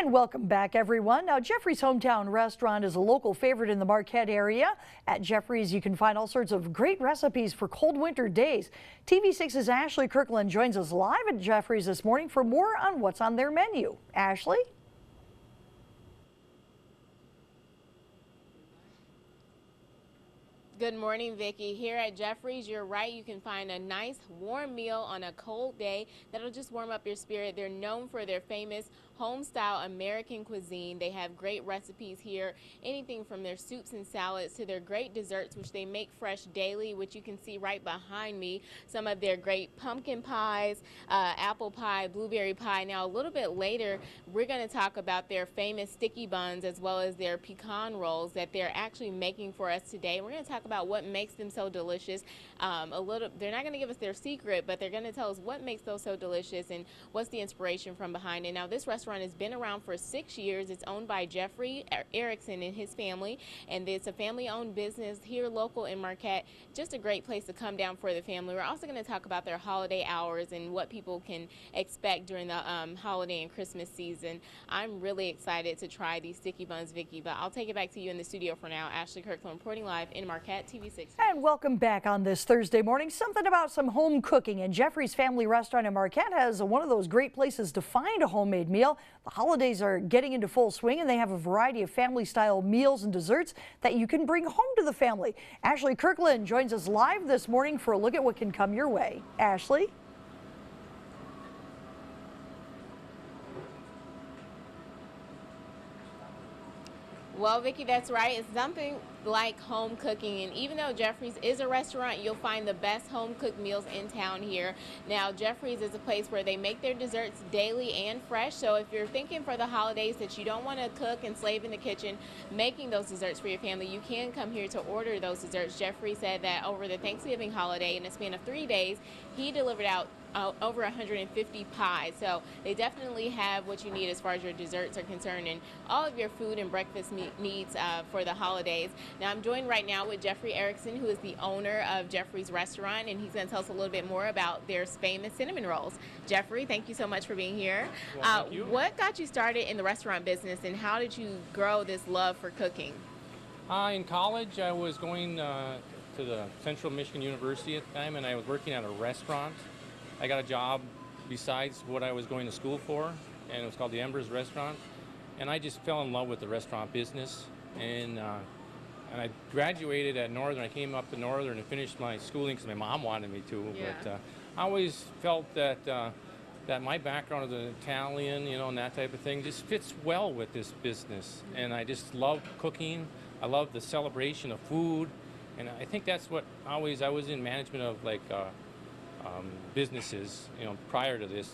And welcome back, everyone. Now, Jeffrey's Hometown Restaurant is a local favorite in the Marquette area. At Jeffrey's, you can find all sorts of great recipes for cold winter days. TV6's Ashley Kirkland joins us live at Jeffrey's this morning for more on what's on their menu. Ashley? Good morning, Vicki. Here at Jeffrey's, you're right, you can find a nice warm meal on a cold day that'll just warm up your spirit. They're known for their famous home-style American cuisine. They have great recipes here, anything from their soups and salads to their great desserts, which they make fresh daily, which you can see right behind me. Some of their great pumpkin pies, apple pie, blueberry pie. Now, a little bit later, we're going to talk about their famous sticky buns as well as their pecan rolls that they're actually making for us today. We're going to talk about what makes them so delicious. They're not going to give us their secret, but they're going to tell us what makes those so delicious and what's the inspiration from behind it. Now, this restaurant has been around for 6 years. It's owned by Jeffrey Erickson and his family, and it's a family-owned business here local in Marquette. Just a great place to come down for the family. We're also going to talk about their holiday hours and what people can expect during the holiday and Christmas season. I'm really excited to try these sticky buns, Vicki, but I'll take it back to you in the studio for now. Ashley Kirkland reporting live in Marquette, TV6. And welcome back on this Thursday morning. Something about some home cooking, and Jeffrey's Family Restaurant in Marquette has one of those great places to find a homemade meal. The holidays are getting into full swing, and they have a variety of family-style meals and desserts that you can bring home to the family. Ashley Kirkland joins us live this morning for a look at what can come your way. Ashley? Well, Vicki, that's right. It's something like home cooking, and even though Jeffrey's is a restaurant, you'll find the best home cooked meals in town here. Now, Jeffrey's is a place where they make their desserts daily and fresh, so if you're thinking for the holidays that you don't want to cook and slave in the kitchen making those desserts for your family, you can come here to order those desserts. Jeffrey said that over the Thanksgiving holiday, in a span of 3 days, he delivered out over 150 pies. So they definitely have what you need as far as your desserts are concerned and all of your food and breakfast needs for the holidays. Now, I'm joined right now with Jeffrey Erickson, who is the owner of Jeffrey's Restaurant, and he's going to tell us a little bit more about their famous cinnamon rolls. Jeffrey, thank you so much for being here. Well, thank you. What got you started in the restaurant business, and how did you grow this love for cooking? In college, I was going to the Central Michigan University at the time, and I was working at a restaurant. I got a job besides what I was going to school for, and it was called the Embers Restaurant. And I just fell in love with the restaurant business. And I graduated at Northern. I came up to Northern and finished my schooling because my mom wanted me to. Yeah. But I always felt that that my background as an Italian, and that type of thing just fits well with this business. And I just love cooking. I love the celebration of food. And I think that's what I was in management of businesses, prior to this,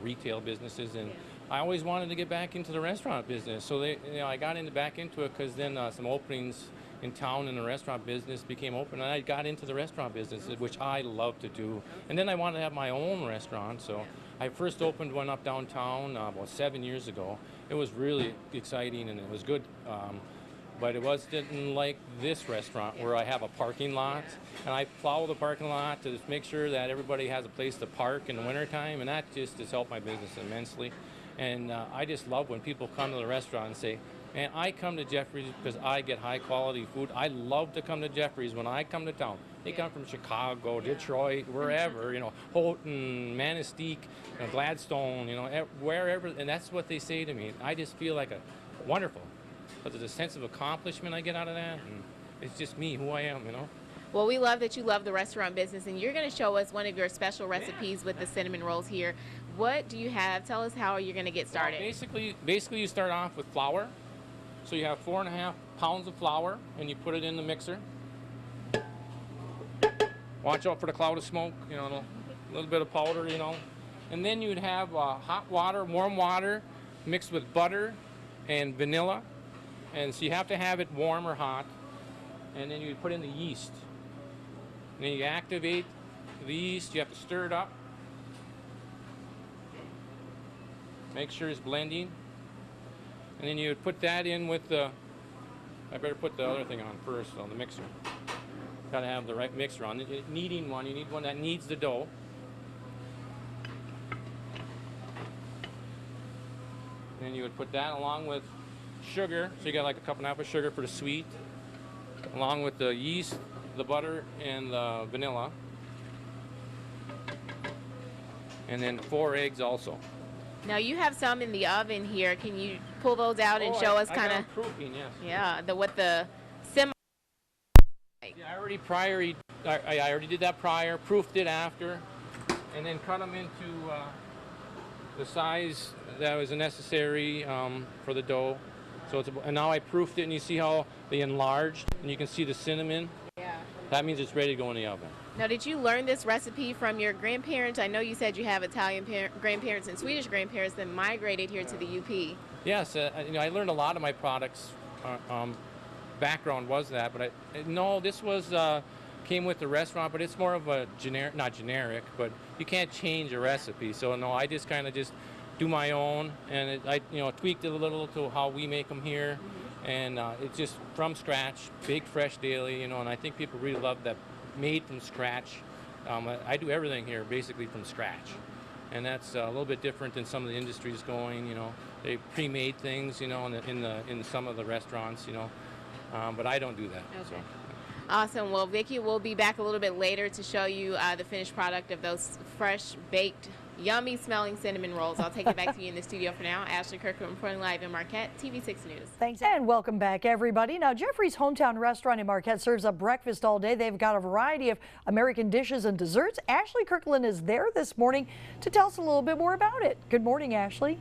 retail businesses, and I always wanted to get back into the restaurant business. So I got back into it because then some openings in town in the restaurant business became open, and I got into the restaurant business, which I love to do. And then I wanted to have my own restaurant, so I first opened one up downtown about 7 years ago. It was really exciting and it was good. But it didn't like this restaurant where I have a parking lot, and I plow the parking lot to just make sure that everybody has a place to park in the wintertime, and that just has helped my business immensely. And I just love when people come to the restaurant and say, man, I come to Jeffrey's because I get high quality food. I love to come to Jeffrey's when I come to town. They come from Chicago, Detroit, wherever, Houghton, Manistee, Gladstone, wherever, and that's what they say to me. I just feel like wonderful. But there's a sense of accomplishment I get out of that, and it's just me, who I am, Well, we love that you love the restaurant business, and you're going to show us one of your special recipes with the cinnamon rolls here. What do you have? Tell us how you're going to get started. Well, basically you start off with flour. So you have 4.5 pounds of flour, and you put it in the mixer. Watch out for the cloud of smoke, a little bit of powder, And then you'd have hot water, warm water, mixed with butter and vanilla. And so you have to have it warm or hot. And then you put in the yeast. And then you activate the yeast. You have to stir it up. Make sure it's blending. And then you would put that in with I better put the other thing on first, on the mixer. Got to have the right mixer on. Kneading one, you need one that kneads the dough. And you would put that along with sugar, so you got like a cup and a half of sugar for the sweet, along with the yeast, the butter, and the vanilla. And then 4 eggs also. Now you have some in the oven here. Can you pull those out and show us kind of? Proofing, yes. Yeah, what the semi. Yeah, I already did that prior, proofed it after, and then cut them into the size that was necessary for the dough. So and now I proofed it, and you see how they enlarged, and you can see the cinnamon. Yeah. That means it's ready to go in the oven. Now, did you learn this recipe from your grandparents? I know you said you have Italian grandparents and Swedish grandparents that migrated here to the UP. Yes, I learned a lot of my products. Background was that, but no, this was came with the restaurant, but it's more of a not generic, but you can't change a recipe. So no, I just kind of do my own, and I tweaked it a little to how we make them here, and it's just from scratch, baked fresh daily, and I think people really love that made from scratch. I do everything here basically from scratch, and that's a little bit different than some of the industries going. They pre-made things, in some of the restaurants, but I don't do that. Okay. So. Awesome. Well, Vicki, we'll be back a little bit later to show you the finished product of those fresh baked, yummy smelling cinnamon rolls. I'll take it back to you in the studio for now. Ashley Kirkland reporting live in Marquette, TV6 News. Thanks, and welcome back, everybody. Now, Jeffrey's Hometown Restaurant in Marquette serves up breakfast all day. They've got a variety of American dishes and desserts. Ashley Kirkland is there this morning to tell us a little bit more about it. Good morning, Ashley.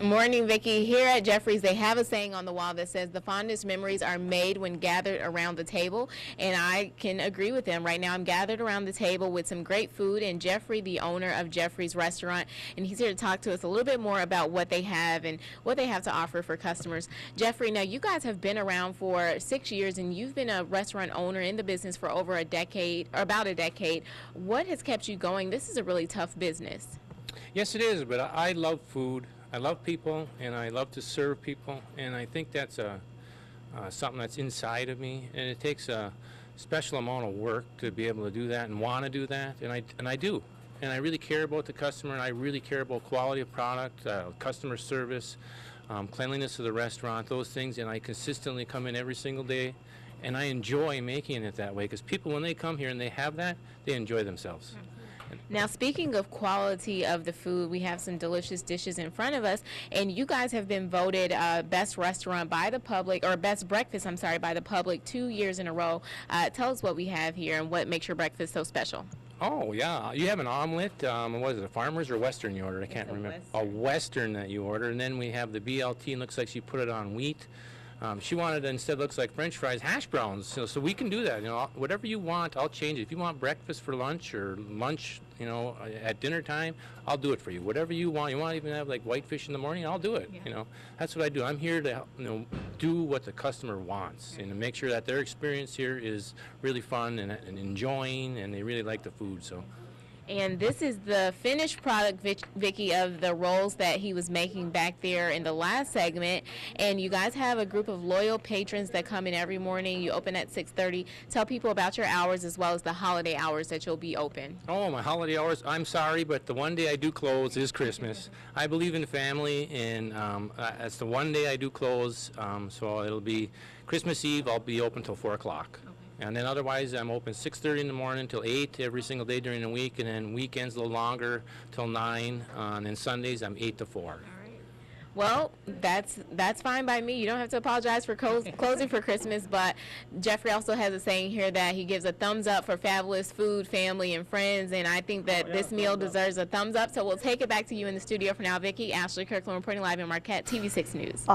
Morning, Vicki. Here at Jeffrey's, they have a saying on the wall that says the fondest memories are made when gathered around the table, and I can agree with them. Right now, I'm gathered around the table with some great food, and Jeffrey, the owner of Jeffrey's Restaurant, and he's here to talk to us a little bit more about what they have and what they have to offer for customers. Jeffrey, now you guys have been around for 6 years, and you've been a restaurant owner in the business for over a decade, or about a decade. What has kept you going? This is a really tough business. Yes, it is, but I love food. I love people, and I love to serve people, and I think that's something that's inside of me, and it takes a special amount of work to be able to do that and want to do that, and I do. And I really care about the customer, and I really care about quality of product, customer service, cleanliness of the restaurant, those things, and I consistently come in every single day, and I enjoy making it that way, because people, when they come here and they have that, they enjoy themselves. Now, speaking of quality of the food, we have some delicious dishes in front of us, and you guys have been voted best restaurant by the public, or best breakfast, I'm sorry, by the public 2 years in a row. Tell us what we have here and what makes your breakfast so special. Oh, yeah. You have an omelet. Was it a Farmer's or Western you ordered? I can't remember. A Western that you ordered. And then we have the BLT, and looks like she put it on wheat. She wanted, instead, looks like French fries, hash browns. So we can do that. Whatever you want, I'll change it. If you want breakfast for lunch, or lunch, at dinner time, I'll do it for you. Whatever you want. You want to even have like whitefish in the morning, I'll do it. Yeah. That's what I do. I'm here to do what the customer wants, and to make sure that their experience here is really fun and enjoying, and they really like the food. So. And this is the finished product, Vicki, of the rolls that he was making back there in the last segment. And you guys have a group of loyal patrons that come in every morning. You open at 6:30. Tell people about your hours as well as the holiday hours that you'll be open. Oh, my holiday hours. I'm sorry, but the one day I do close is Christmas. I believe in family, and that's the one day I do close. So it'll be Christmas Eve. I'll be open till 4 o'clock. And then otherwise, I'm open 6:30 in the morning till 8 every single day during the week, and then weekends a little longer till 9. And then Sundays, I'm 8 to 4. Well, that's fine by me. You don't have to apologize for closing for Christmas, but Jeffrey also has a saying here that he gives a thumbs up for fabulous food, family, and friends, and I think that this meal deserves a thumbs up, so we'll take it back to you in the studio for now. Vicki, Ashley Kirkland reporting live in Marquette, TV6 News.